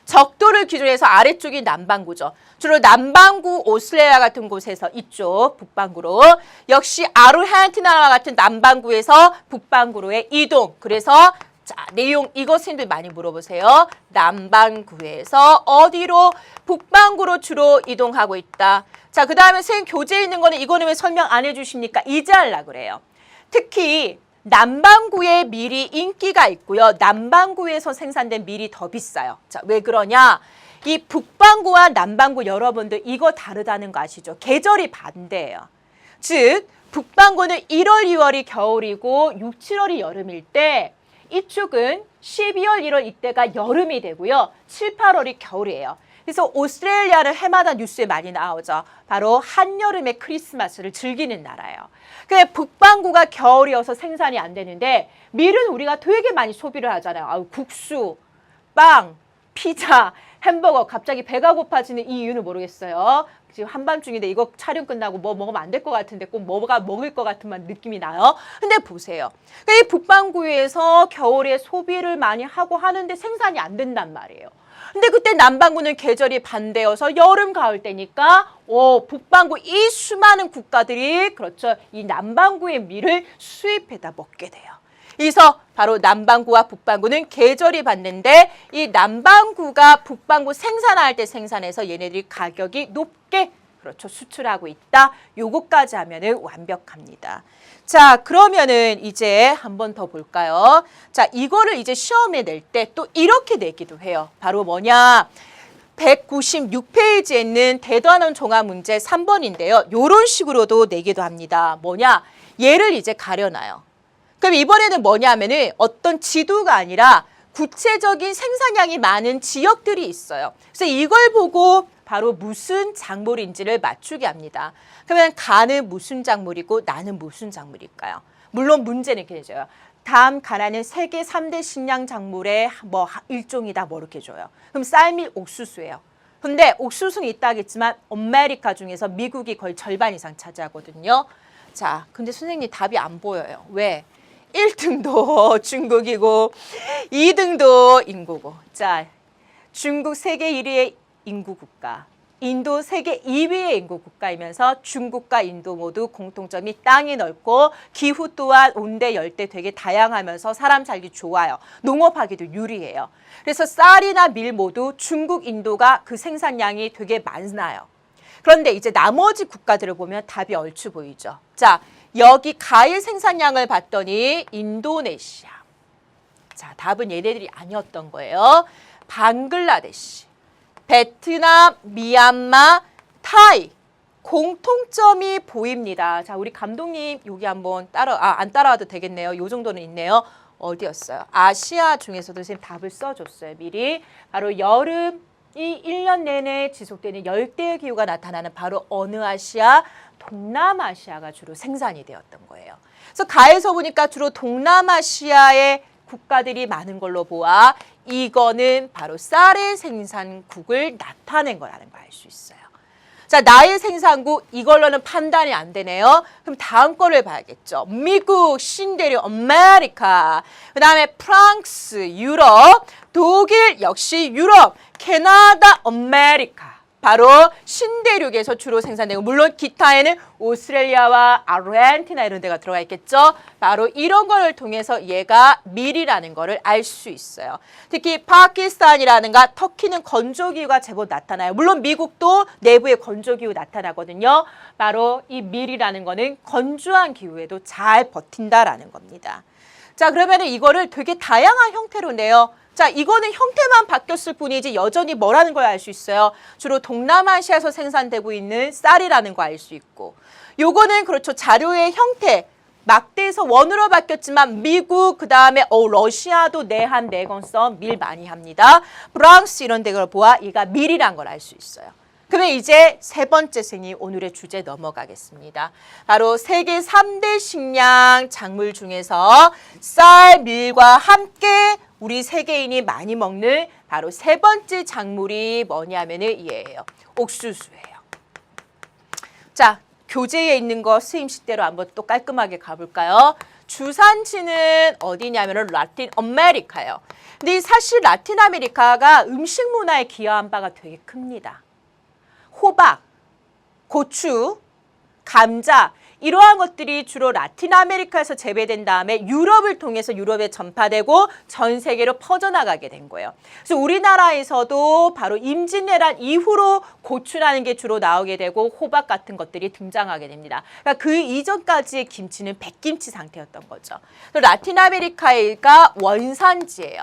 적도를 기준으로 해서 아래쪽이 남반구죠. 주로 남반구 오스트레일리아 같은 곳에서 이쪽 북반구로 역시 아르헨티나와 같은 남반구에서 북반구로의 이동. 그래서 자, 내용 이거 선생님들 많이 물어보세요. 남반구에서 어디로? 북반구로 주로 이동하고 있다. 자, 그 다음에 선생님 교재에 있는 거는 이거는 왜 설명 안 해주십니까? 이제 하려고 그래요. 특히 남반구에 밀이 인기가 있고요. 남반구에서 생산된 밀이 더 비싸요. 자, 왜 그러냐? 이 북반구와 남반구 여러분들 이거 다르다는 거 아시죠? 계절이 반대예요. 즉 북반구는 1월, 2월이 겨울이고 6, 7월이 여름일 때 이쪽은 12월, 1월 이때가 여름이 되고요. 7, 8월이 겨울이에요. 그래서 오스트레일리아는 해마다 뉴스에 많이 나오죠. 바로 한여름의 크리스마스를 즐기는 나라예요. 근데 북반구가 겨울이어서 생산이 안 되는데 밀은 우리가 되게 많이 소비를 하잖아요. 국수, 빵, 피자, 햄버거. 갑자기 배가 고파지는 이 이유는 모르겠어요. 지금 한밤중인데 이거 촬영 끝나고 뭐 먹으면 안 될 것 같은데 꼭 뭐가 먹을 것 같은 느낌이 나요. 근데 보세요. 이 북반구에서 겨울에 소비를 많이 하고 하는데 생산이 안 된단 말이에요. 근데 그때 남반구는 계절이 반대여서 여름, 가을 때니까 북반구 이 수많은 국가들이 그렇죠. 이 남반구의 밀을 수입해다 먹게 돼요. 그래서 바로 남반구와 북반구는 계절이 반대인데 이 남반구가 북반구 생산할 때 생산해서 얘네들이 가격이 높게 그렇죠. 수출하고 있다. 요거까지 하면은 완벽합니다. 자, 그러면은 이제 한 번 더 볼까요? 자, 이거를 이제 시험에 낼 때 또 이렇게 내기도 해요. 바로 뭐냐? 196페이지에 있는 대단원 종합 문제 3번인데요. 요런 식으로도 내기도 합니다. 뭐냐? 얘를 이제 가려놔요. 그럼 이번에는 뭐냐면은 어떤 지도가 아니라 구체적인 생산량이 많은 지역들이 있어요. 그래서 이걸 보고 바로 무슨 작물인지를 맞추게 합니다. 그러면 가는 무슨 작물이고 나는 무슨 작물일까요? 물론 문제는 이렇게 줘요. 다음 가나는 세계 3대 식량 작물의 뭐 일종이다 뭐 이렇게 줘요. 그럼 쌀, 옥수수예요. 근데 옥수수는 있다 하겠지만 아메리카 중에서 미국이 거의 절반 이상 차지하거든요. 자, 근데 선생님 답이 안 보여요. 왜? 1등도 중국이고 2등도 인구고. 자, 중국 세계 1위의 인구 국가, 인도 세계 2위의 인구 국가이면서 중국과 인도 모두 공통점이 땅이 넓고 기후 또한 온대 열대 되게 다양하면서 사람 살기 좋아요. 농업하기도 유리해요. 그래서 쌀이나 밀 모두 중국, 인도가 그 생산량이 되게 많아요. 그런데 이제 나머지 국가들을 보면 답이 얼추 보이죠. 자, 여기 과일 생산량을 봤더니 인도네시아. 자, 답은 얘네들이 아니었던 거예요. 방글라데시, 베트남, 미얀마, 타이. 공통점이 보입니다. 자, 우리 감독님 여기 한번 안 따라와도 되겠네요. 요 정도는 있네요. 어디였어요? 아시아 중에서도 지금 답을 써줬어요. 미리. 바로 여름이 1년 내내 지속되는 열대의 기후가 나타나는 바로 어느 아시아? 동남아시아가 주로 생산이 되었던 거예요. 그래서 가에서 보니까 주로 동남아시아의 국가들이 많은 걸로 보아 이거는 바로 쌀의 생산국을 나타낸 거라는 걸 알 수 있어요. 자, 나의 생산국 이걸로는 판단이 안 되네요. 그럼 다음 거를 봐야겠죠. 미국, 신대륙, 아메리카, 그 다음에 프랑스, 유럽, 독일 역시 유럽, 캐나다, 아메리카. 바로 신대륙에서 주로 생산되고 물론 기타에는 오스트레일리아와 아르헨티나 이런 데가 들어가 있겠죠. 바로 이런 거를 통해서 얘가 밀이라는 거를 알 수 있어요. 특히 파키스탄이라든가 터키는 건조기후가 제법 나타나요. 물론 미국도 내부에 건조기후 나타나거든요. 바로 이 밀이라는 거는 건조한 기후에도 잘 버틴다라는 겁니다. 자, 그러면 이거를 되게 다양한 형태로 내요. 자, 이거는 형태만 바뀌었을 뿐이지 여전히 뭐라는 걸 알 수 있어요. 주로 동남아시아에서 생산되고 있는 쌀이라는 거 알 수 있고 요거는 그렇죠. 자료의 형태 막대에서 원으로 바뀌었지만 미국 그다음에 러시아도 내한 내건성 밀 많이 합니다. 프랑스 이런 데를 보아 얘가 밀이란 걸 알 수 있어요. 그러면 이제 세 번째 생이 오늘의 주제 넘어가겠습니다. 바로 세계 3대 식량 작물 중에서 쌀, 밀과 함께 우리 세계인이 많이 먹는 바로 세 번째 작물이 뭐냐면은 얘예요. 옥수수예요. 자, 교재에 있는 거 스임식대로 한번 또 깔끔하게 가볼까요? 주산지는 어디냐면은 라틴 아메리카예요. 근데 사실 라틴 아메리카가 음식 문화에 기여한 바가 되게 큽니다. 호박, 고추, 감자 이러한 것들이 주로 라틴 아메리카에서 재배된 다음에 유럽을 통해서 유럽에 전파되고 전 세계로 퍼져나가게 된 거예요. 그래서 우리나라에서도 바로 임진왜란 이후로 고추라는 게 주로 나오게 되고 호박 같은 것들이 등장하게 됩니다. 그러니까 그 이전까지의 김치는 백김치 상태였던 거죠. 라틴 아메리카가 원산지예요.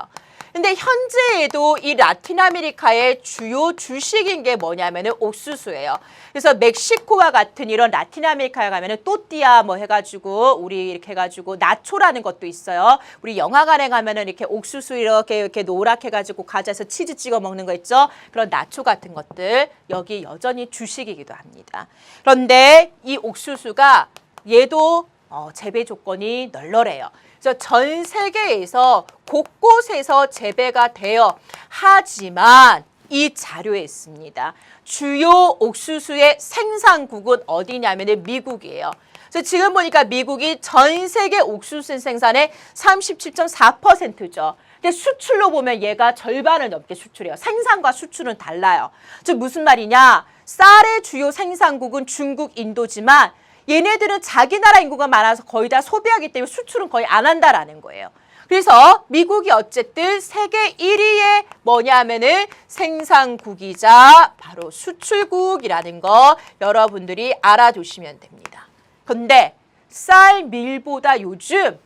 근데 현재에도 이 라틴 아메리카의 주요 주식인 게 뭐냐면은 옥수수예요. 그래서 멕시코와 같은 이런 라틴 아메리카에 가면은 또띠아 뭐 해가지고 우리 이렇게 해가지고 나초라는 것도 있어요. 우리 영화관에 가면은 이렇게 옥수수 이렇게 노랗게 해가지고 과자에서 치즈 찍어 먹는 거 있죠. 그런 나초 같은 것들 여기 여전히 주식이기도 합니다. 그런데 이 옥수수가 얘도 재배 조건이 널널해요. 그래서 전 세계에서 곳곳에서 재배가 돼요. 하지만 이 자료에 있습니다. 주요 옥수수의 생산국은 어디냐면 미국이에요. 그래서 지금 보니까 미국이 전 세계 옥수수 생산의 37.4%죠. 근데 수출로 보면 얘가 절반을 넘게 수출해요. 생산과 수출은 달라요. 즉 무슨 말이냐? 쌀의 주요 생산국은 중국, 인도지만 얘네들은 자기 나라 인구가 많아서 거의 다 소비하기 때문에 수출은 거의 안 한다라는 거예요. 그래서 미국이 어쨌든 세계 1위의 뭐냐면은 생산국이자 바로 수출국이라는 거 여러분들이 알아두시면 됩니다. 근데 쌀, 밀보다 요즘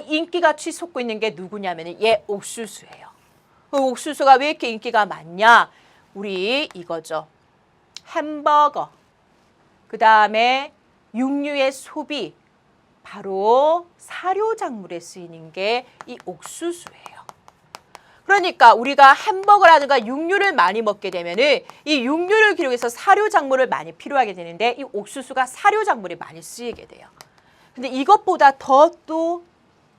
인기가 치솟고 있는 게 누구냐면은 얘 옥수수예요. 그 옥수수가 왜 이렇게 인기가 많냐? 우리 이거죠. 햄버거. 그 다음에 육류의 소비, 바로 사료작물에 쓰이는 게 이 옥수수예요. 그러니까 우리가 햄버거라든가 육류를 많이 먹게 되면은 이 육류를 기록해서 사료작물을 많이 필요하게 되는데 이 옥수수가 사료작물에 많이 쓰이게 돼요. 근데 이것보다 더 또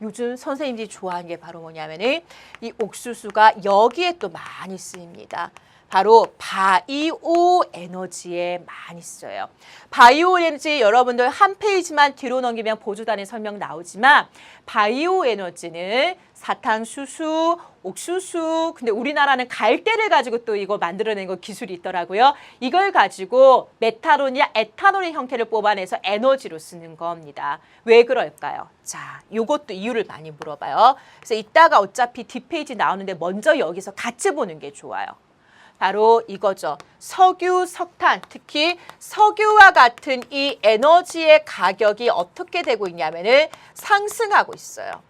요즘 선생님들이 좋아하는 게 바로 뭐냐면은 이 옥수수가 여기에 또 많이 쓰입니다. 바로 바이오 에너지에 많이 써요. 바이오 에너지 여러분들 한 페이지만 뒤로 넘기면 보조단의 설명 나오지만 바이오 에너지는 사탕수수, 옥수수, 근데 우리나라는 갈대를 가지고 또 이거 만들어낸 거 기술이 있더라고요. 이걸 가지고 메탄올이나 에탄올의 형태를 뽑아내서 에너지로 쓰는 겁니다. 왜 그럴까요? 자, 요것도 이유를 많이 물어봐요. 그래서 이따가 어차피 뒷페이지 나오는데 먼저 여기서 같이 보는 게 좋아요. 바로 이거죠. 석유, 석탄, 특히 석유와 같은 이 에너지의 가격이 어떻게 되고 있냐면은 상승하고 있어요.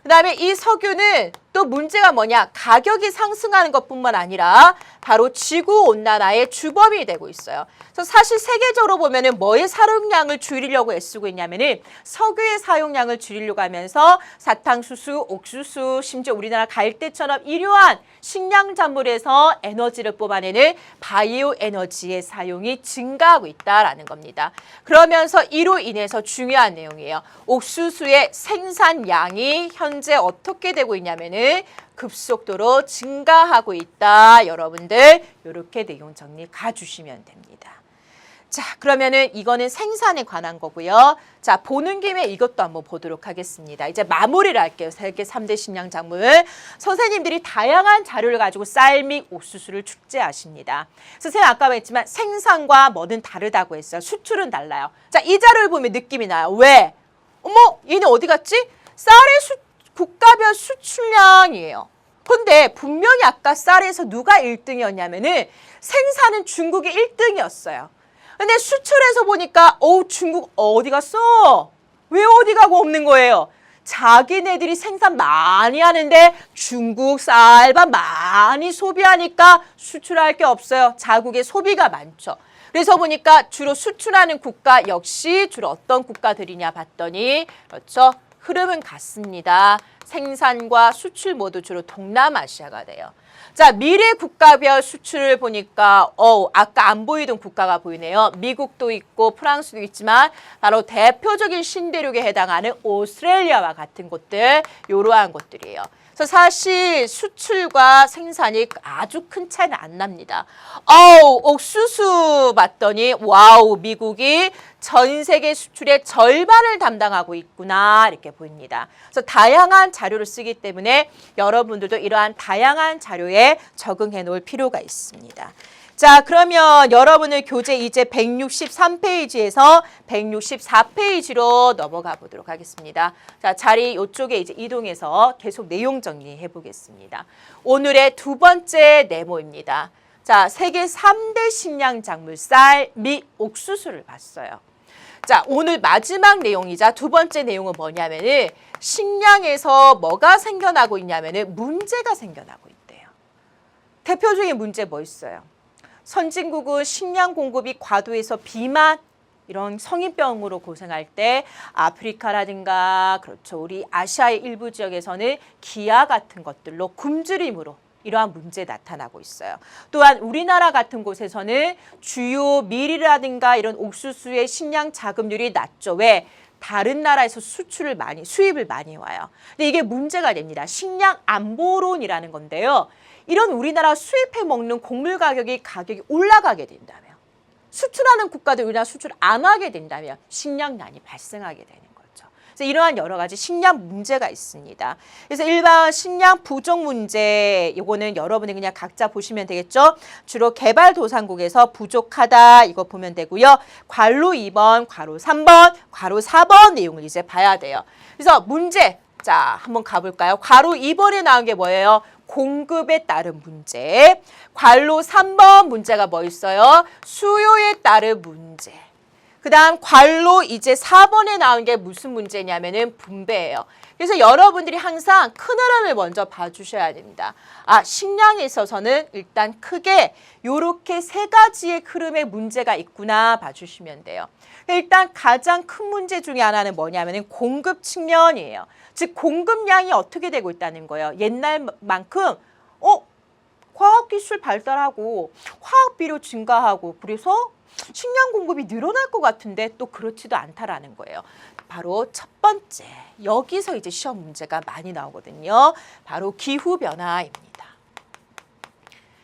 그 다음에 이 석유는 또 문제가 뭐냐? 가격이 상승하는 것뿐만 아니라 바로 지구온난화의 주범이 되고 있어요. 그래서 사실 세계적으로 보면은 뭐의 사용량을 줄이려고 애쓰고 있냐면은 석유의 사용량을 줄이려고 하면서 사탕수수, 옥수수, 심지어 우리나라 갈대처럼 이러한 식량작물에서 에너지를 뽑아내는 바이오 에너지의 사용이 증가하고 있다라는 겁니다. 그러면서 이로 인해서 중요한 내용이에요. 옥수수의 생산량이 현재 어떻게 되고 있냐면은 급속도로 증가하고 있다. 여러분들 이렇게 내용 정리 가주시면 됩니다. 자, 그러면은 이거는 생산에 관한 거고요. 자, 보는 김에 이것도 한번 보도록 하겠습니다. 이제 마무리를 할게요. 세계 3대 식량 작물. 선생님들이 다양한 자료를 가지고 쌀 및 옥수수를 축제하십니다. 선생님 아까 말했지만 생산과 뭐는 다르다고 했어요. 수출은 달라요. 자, 이 자료를 보면 느낌이 나요. 왜? 어머, 얘네 어디 갔지? 쌀의 국가별 수출량이에요. 근데 분명히 아까 쌀에서 누가 1등이었냐면은 생산은 중국이 1등이었어요. 근데 수출에서 보니까 중국 어디 갔어? 왜 어디 가고 없는 거예요? 자기네들이 생산 많이 하는데 중국 쌀밥 많이 소비하니까 수출할 게 없어요. 자국의 소비가 많죠. 그래서 보니까 주로 수출하는 국가 역시 주로 어떤 국가들이냐 봤더니 그렇죠. 흐름은 같습니다. 생산과 수출 모두 주로 동남아시아가 돼요. 자, 미래 국가별 수출을 보니까 아까 안 보이던 국가가 보이네요. 미국도 있고 프랑스도 있지만 바로 대표적인 신대륙에 해당하는 오스트레일리아와 같은 곳들, 이러한 곳들이에요. 그래서 사실 수출과 생산이 아주 큰 차이는 안 납니다. 옥수수 봤더니 와우, 미국이 전 세계 수출의 절반을 담당하고 있구나 이렇게 보입니다. 그래서 다양한 자료를 쓰기 때문에 여러분들도 이러한 다양한 자료에 적응해 놓을 필요가 있습니다. 자, 그러면 여러분의 교재 이제 163페이지에서 164페이지로 넘어가 보도록 하겠습니다. 자, 자리 이쪽에 이제 이동해서 계속 내용 정리해 보겠습니다. 오늘의 두 번째 네모입니다. 자, 세계 3대 식량 작물 쌀 및 옥수수를 봤어요. 자, 오늘 마지막 내용이자 두 번째 내용은 뭐냐면은 식량에서 뭐가 생겨나고 있냐면은 문제가 생겨나고 있대요. 대표적인 문제 뭐 있어요? 선진국은 식량 공급이 과도해서 비만 이런 성인병으로 고생할 때 아프리카라든가 그렇죠. 우리 아시아의 일부 지역에서는 기아 같은 것들로 굶주림으로 이러한 문제 나타나고 있어요. 또한 우리나라 같은 곳에서는 주요 밀이라든가 이런 옥수수의 식량 자급률이 낮죠. 왜? 다른 나라에서 수입을 많이 와요. 근데 이게 문제가 됩니다. 식량 안보론이라는 건데요. 이런 우리나라 수입해 먹는 곡물 가격이 올라가게 된다면, 수출하는 국가들 우리나라 수출 안 하게 된다면 식량난이 발생하게 되는 거죠. 그래서 이러한 여러 가지 식량 문제가 있습니다. 그래서 일반 식량 부족 문제, 이거는 여러분이 그냥 각자 보시면 되겠죠. 주로 개발도상국에서 부족하다 이거 보면 되고요. 괄호 2번, 괄호 3번, 괄호 4번 내용을 이제 봐야 돼요. 그래서 문제, 자 한번 가볼까요? 괄호 2번에 나온 게 뭐예요? 공급에 따른 문제. 괄호 3번 문제가 뭐 있어요? 수요에 따른 문제. 그 다음 괄호 이제 4번에 나온 게 무슨 문제냐면은 분배예요. 그래서 여러분들이 항상 큰 흐름을 먼저 봐주셔야 됩니다. 식량에 있어서는 일단 크게 요렇게 세 가지의 흐름의 문제가 있구나 봐주시면 돼요. 일단 가장 큰 문제 중에 하나는 뭐냐면은 공급 측면이에요. 즉 공급량이 어떻게 되고 있다는 거예요. 옛날만큼 과학기술 발달하고 화학비료 증가하고 그래서 식량 공급이 늘어날 것 같은데 또 그렇지도 않다라는 거예요. 바로 첫 번째, 여기서 이제 시험 문제가 많이 나오거든요. 바로 기후변화입니다.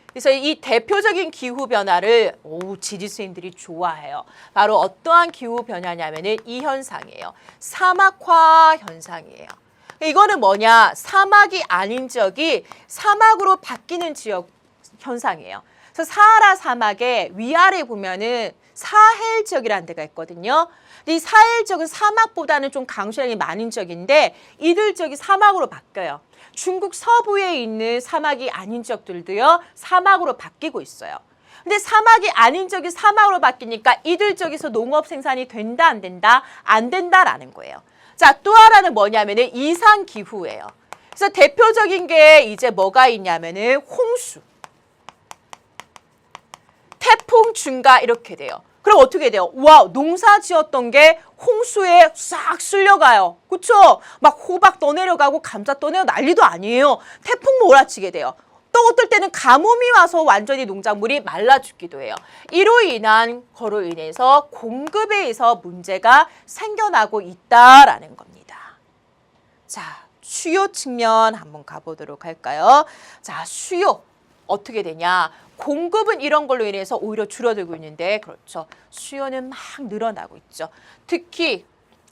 그래서 이 대표적인 기후변화를 지리수인들이 좋아해요. 바로 어떠한 기후변화냐면은 이 현상이에요. 사막화 현상이에요. 이거는 뭐냐? 사막이 아닌 지역이 사막으로 바뀌는 지역 현상이에요. 그래서 사하라 사막의 위아래 보면은 사헬 지역이라는 데가 있거든요. 근데 이 사헬 지역은 사막보다는 좀 강수량이 많은 지역인데 이들 지역이 사막으로 바뀌어요. 중국 서부에 있는 사막이 아닌 지역들도요, 사막으로 바뀌고 있어요. 근데 사막이 아닌 지역이 사막으로 바뀌니까 이들 지역에서 농업 생산이 된다, 안 된다? 안 된다라는 거예요. 자, 또 하나는 뭐냐면은 이상기후예요. 그래서 대표적인 게 이제 뭐가 있냐면은 홍수, 태풍 증가 이렇게 돼요. 그럼 어떻게 돼요? 와, 농사 지었던 게 홍수에 싹 쓸려가요. 그쵸? 막 호박 떠내려가고 감자 떠내려 난리도 아니에요. 태풍 몰아치게 돼요. 또 어떨 때는 가뭄이 와서 완전히 농작물이 말라 죽기도 해요. 이로 인한 거로 인해서 공급에 의해서 문제가 생겨나고 있다라는 겁니다. 자, 수요 측면 한번 가보도록 할까요? 자, 수요 어떻게 되냐? 공급은 이런 걸로 인해서 오히려 줄어들고 있는데, 그렇죠. 수요는 막 늘어나고 있죠. 특히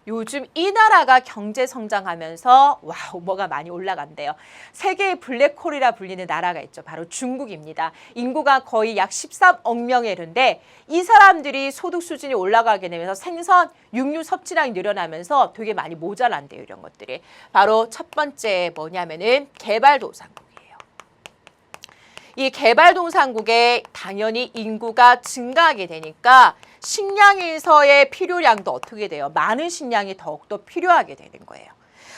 요즘 이 나라가 경제 성장하면서 와우 뭐가 많이 올라간대요. 세계의 블랙홀이라 불리는 나라가 있죠. 바로 중국입니다. 인구가 거의 약 13억 명에 이른데 이 사람들이 소득 수준이 올라가게 되면서 생선, 육류 섭취량이 늘어나면서 되게 많이 모자란대요. 이런 것들이. 바로 첫 번째 뭐냐면은 개발도상국이에요. 이 개발도상국에 당연히 인구가 증가하게 되니까 식량에서의 필요량도 어떻게 돼요? 많은 식량이 더욱더 필요하게 되는 거예요.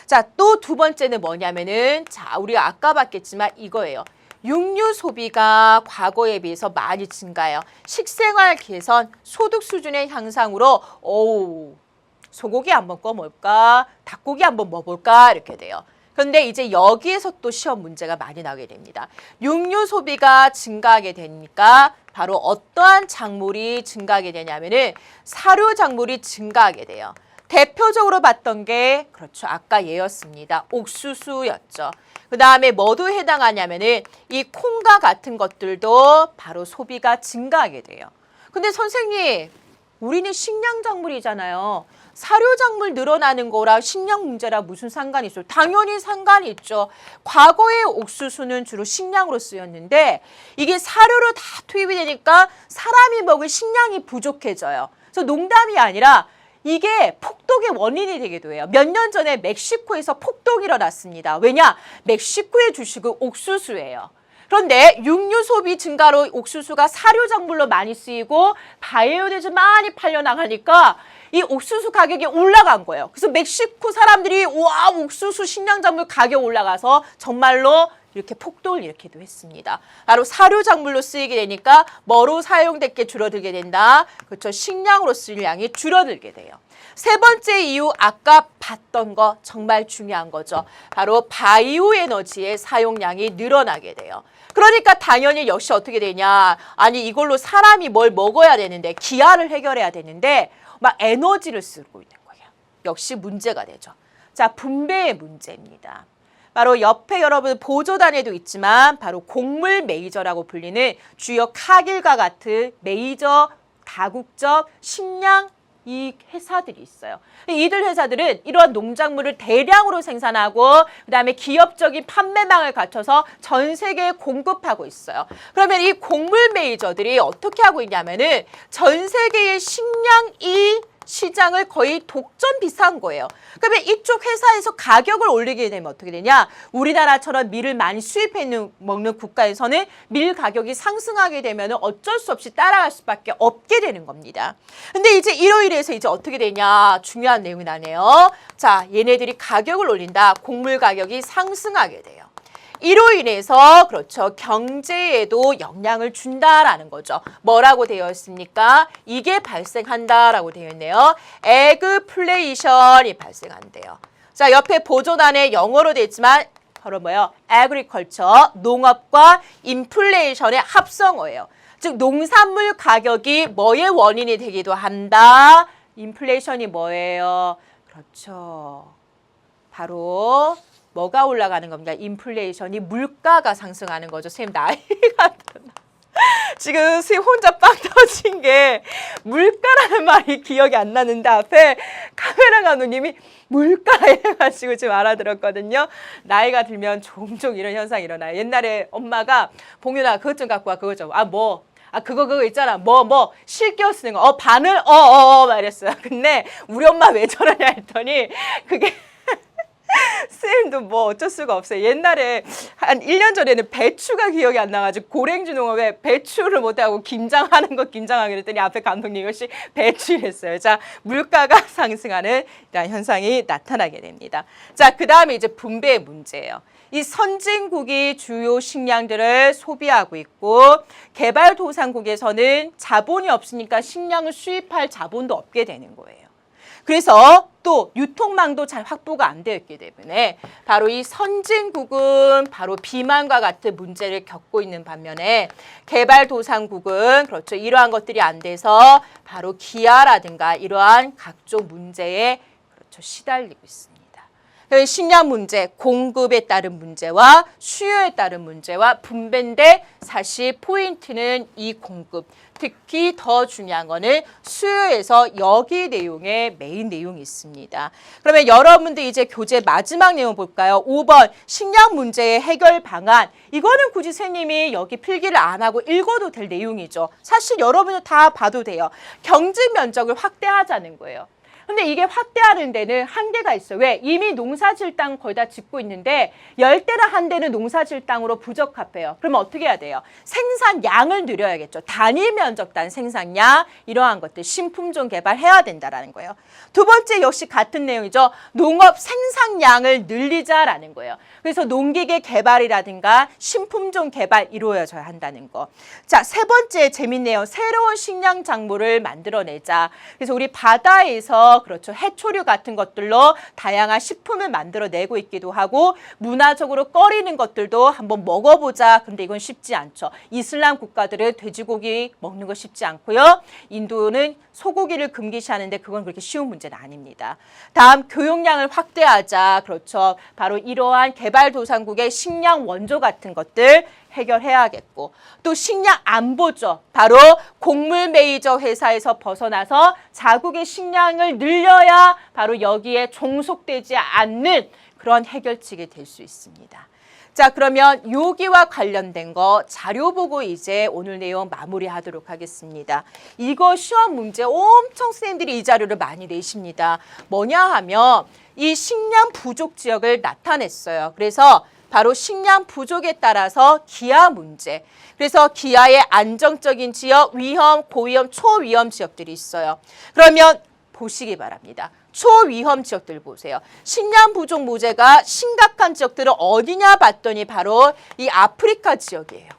자, 또 두 번째는 뭐냐면은, 자, 우리가 아까 봤겠지만 이거예요. 육류 소비가 과거에 비해서 많이 증가해요. 식생활 개선, 소득 수준의 향상으로, 소고기 한번 꺼먹을까? 닭고기 한번 먹어볼까? 이렇게 돼요. 그런데 이제 여기에서 또 시험 문제가 많이 나게 됩니다. 육류 소비가 증가하게 되니까 바로 어떠한 작물이 증가하게 되냐면은 사료 작물이 증가하게 돼요. 대표적으로 봤던 게 그렇죠. 아까 얘였습니다. 옥수수였죠. 그 다음에 뭐도 해당하냐면은 이 콩과 같은 것들도 바로 소비가 증가하게 돼요. 근데 선생님, 우리는 식량 작물이잖아요. 사료 작물 늘어나는 거랑 식량 문제랑 무슨 상관이 있어요? 당연히 상관이 있죠. 과거의 옥수수는 주로 식량으로 쓰였는데 이게 사료로 다 투입이 되니까 사람이 먹을 식량이 부족해져요. 그래서 농담이 아니라 이게 폭독의 원인이 되기도 해요. 몇 년 전에 멕시코에서 폭동이 일어났습니다. 왜냐? 멕시코의 주식은 옥수수예요. 그런데 육류 소비 증가로 옥수수가 사료 작물로 많이 쓰이고 바이오디젤 많이 팔려나가니까 이 옥수수 가격이 올라간 거예요. 그래서 멕시코 사람들이 와, 옥수수 식량작물 가격 올라가서 정말로 이렇게 폭동을 일으키기도 했습니다. 바로 사료작물로 쓰이게 되니까 뭐로 사용될 게 줄어들게 된다. 그렇죠. 식량으로 쓰일 양이 줄어들게 돼요. 세 번째 이유, 아까 봤던 거 정말 중요한 거죠. 바로 바이오 에너지의 사용량이 늘어나게 돼요. 그러니까 당연히 역시 어떻게 되냐. 아니 이걸로 사람이 뭘 먹어야 되는데 기아를 해결해야 되는데 막 에너지를 쓰고 있는 거예요. 역시 문제가 되죠. 자, 분배의 문제입니다. 바로 옆에 여러분 보조단에도 있지만 바로 곡물 메이저라고 불리는 주요 카길과 같은 메이저 다국적 식량 이 회사들이 있어요. 이들 회사들은 이러한 농작물을 대량으로 생산하고 그다음에 기업적인 판매망을 갖춰서 전 세계에 공급하고 있어요. 그러면 이 곡물 메이저들이 어떻게 하고 있냐면은 전 세계의 식량 이 시장을 거의 독점 비슷한 거예요. 그러면 이쪽 회사에서 가격을 올리게 되면 어떻게 되냐? 우리나라처럼 밀을 많이 수입해 먹는 국가에서는 밀 가격이 상승하게 되면 어쩔 수 없이 따라갈 수밖에 없게 되는 겁니다. 근데 이제 이로 인해서 이제 어떻게 되냐? 중요한 내용이 나네요. 자, 얘네들이 가격을 올린다. 곡물 가격이 상승하게 돼요. 이로 인해서 그렇죠. 경제에도 영향을 준다라는 거죠. 뭐라고 되어 있습니까? 이게 발생한다라고 되어 있네요. 에그플레이션이 발생한대요. 자, 옆에 보조단에 영어로 되어 있지만 바로 뭐예요? agriculture, 농업과 인플레이션의 합성어예요. 즉 농산물 가격이 뭐의 원인이 되기도 한다. 인플레이션이 뭐예요? 그렇죠. 바로 뭐가 올라가는 겁니까? 인플레이션이 물가가 상승하는 거죠. 선생님 나이가 지금 선생님 혼자 빵 터진 게 물가라는 말이 기억이 안 나는데 앞에 카메라 감독님이 물가 해가지고 지금 알아들었거든요. 나이가 들면 종종 이런 현상이 일어나요. 옛날에 엄마가 봉윤아 그것 좀 갖고 와 그것 좀 그거 있잖아. 실겨 쓰는 거. 바늘? 말했어요. 근데 우리 엄마 왜 저러냐 했더니 그게 쌤도 뭐 어쩔 수가 없어요. 옛날에 한 1년 전에는 배추가 기억이 안 나가지고 고랭지 농업에 배추를 못하고 김장하는 거 김장하기로 했더니 앞에 감독님 역시 배추랬어요. 자, 물가가 상승하는 이런 현상이 나타나게 됩니다. 자, 그 다음에 이제 분배의 문제예요. 이 선진국이 주요 식량들을 소비하고 있고 개발도상국에서는 자본이 없으니까 식량을 수입할 자본도 없게 되는 거예요. 그래서 또 유통망도 잘 확보가 안 되어 있기 때문에 바로 이 선진국은 바로 비만과 같은 문제를 겪고 있는 반면에 개발도상국은 그렇죠. 이러한 것들이 안 돼서 바로 기아라든가 이러한 각종 문제에 그렇죠. 시달리고 있습니다. 식량 문제, 공급에 따른 문제와 수요에 따른 문제와 분배인데 사실 포인트는 이 공급. 특히 더 중요한 거는 수요에서 여기 내용에 메인 내용이 있습니다. 그러면 여러분들 이제 교재 마지막 내용 볼까요? 5번 식량 문제의 해결 방안. 이거는 굳이 선생님이 여기 필기를 안 하고 읽어도 될 내용이죠. 사실 여러분들 다 봐도 돼요. 경직 면적을 확대하자는 거예요. 근데 이게 확대하는 데는 한계가 있어요. 왜? 이미 농사질 땅 거의 다 짓고 있는데 열대나 한대는 농사질 땅으로 부적합해요. 그러면 어떻게 해야 돼요? 생산량을 늘려야겠죠. 단위 면적 단 생산량 이러한 것들 신품종 개발해야 된다라는 거예요. 두 번째 역시 같은 내용이죠. 농업 생산량을 늘리자라는 거예요. 그래서 농기계 개발이라든가 신품종 개발 이루어져야 한다는 거. 자, 세 번째 재밌네요. 새로운 식량 작물을 만들어내자. 그래서 우리 바다에서 그렇죠. 해초류 같은 것들로 다양한 식품을 만들어내고 있기도 하고 문화적으로 꺼리는 것들도 한번 먹어보자. 근데 이건 쉽지 않죠. 이슬람 국가들은 돼지고기 먹는 거 쉽지 않고요. 인도는 소고기를 금기시하는데 그건 그렇게 쉬운 문제는 아닙니다. 다음 교육량을 확대하자. 그렇죠. 바로 이러한 개발도상국의 식량 원조 같은 것들 해결해야겠고 또 식량 안보죠. 바로 곡물 메이저 회사에서 벗어나서 자국의 식량을 늘려야 바로 여기에 종속되지 않는 그런 해결책이 될 수 있습니다. 자, 그러면 여기와 관련된 거 자료 보고 이제 오늘 내용 마무리하도록 하겠습니다. 이거 시험 문제 엄청 선생님들이 이 자료를 많이 내십니다. 뭐냐 하면 이 식량 부족 지역을 나타냈어요. 그래서 바로 식량 부족에 따라서 기아 문제. 그래서 기아의 안정적인 지역, 위험, 고위험, 초위험 지역들이 있어요. 그러면 보시기 바랍니다. 초위험 지역들 보세요. 식량 부족 문제가 심각한 지역들은 어디냐 봤더니 바로 이 아프리카 지역이에요.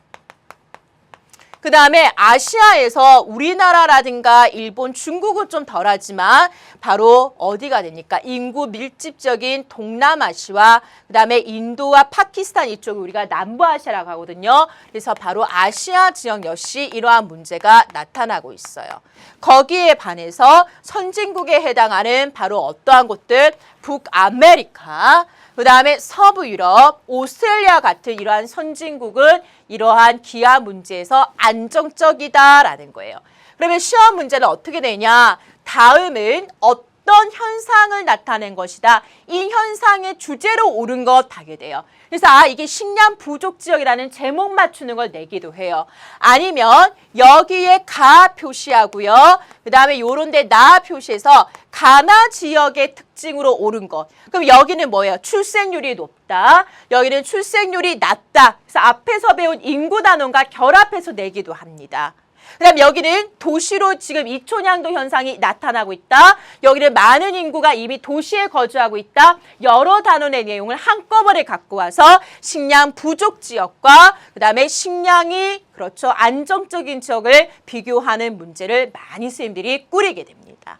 그 다음에 아시아에서 우리나라라든가 일본, 중국은 좀 덜하지만 바로 어디가 됩니까? 인구 밀집적인 동남아시아, 그 다음에 인도와 파키스탄 이쪽을 우리가 남부아시아라고 하거든요. 그래서 바로 아시아 지역 역시 이러한 문제가 나타나고 있어요. 거기에 반해서 선진국에 해당하는 바로 어떠한 곳들? 북아메리카, 그 다음에 서부 유럽, 오스트레일리아 같은 이러한 선진국은 이러한 기아 문제에서 안정적이다라는 거예요. 그러면 시험 문제는 어떻게 되냐? 다음은 어떤 현상을 나타낸 것이다. 이 현상의 주제로 옳은 것 하게 돼요. 그래서 이게 식량 부족 지역이라는 제목 맞추는 걸 내기도 해요. 아니면 여기에 가 표시하고요. 그 다음에 요런 데 나 표시해서 가나 지역의 특징으로 옳은 것. 그럼 여기는 뭐예요? 출생률이 높다. 여기는 출생률이 낮다. 그래서 앞에서 배운 인구 단원과 결합해서 내기도 합니다. 그 다음 여기는 도시로 지금 이촌양도 현상이 나타나고 있다. 여기는 많은 인구가 이미 도시에 거주하고 있다. 여러 단원의 내용을 한꺼번에 갖고 와서 식량 부족 지역과 그 다음에 식량이 그렇죠 안정적인 지역을 비교하는 문제를 많이 선생님들이 꾸리게 됩니다.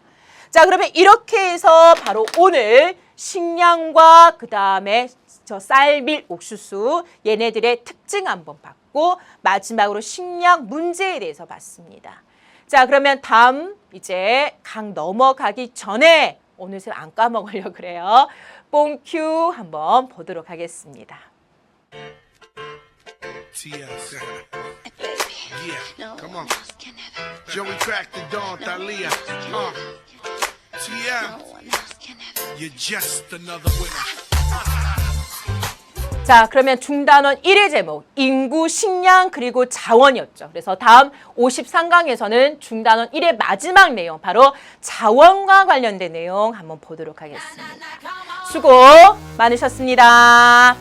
자, 그러면 이렇게 해서 바로 오늘 식량과 그 다음에 쌀, 밀, 옥수수 얘네들의 특징 한번 봤고 마지막으로 식량 문제에 대해서 봤습니다. 자, 그러면 다음 이제 강 넘어가기 전에 오늘 쌤 안 까먹으려고 그래요. 뽕큐 한번 보도록 하겠습니다. TS. Yeah, come on. Joey Crack the Dawn, Thalia. TM. You're just another winner. 자, 그러면 중단원 1의 제목, 인구, 식량, 그리고 자원이었죠. 그래서 다음 53강에서는 중단원 1의 마지막 내용, 바로 자원과 관련된 내용 한번 보도록 하겠습니다. 수고 많으셨습니다.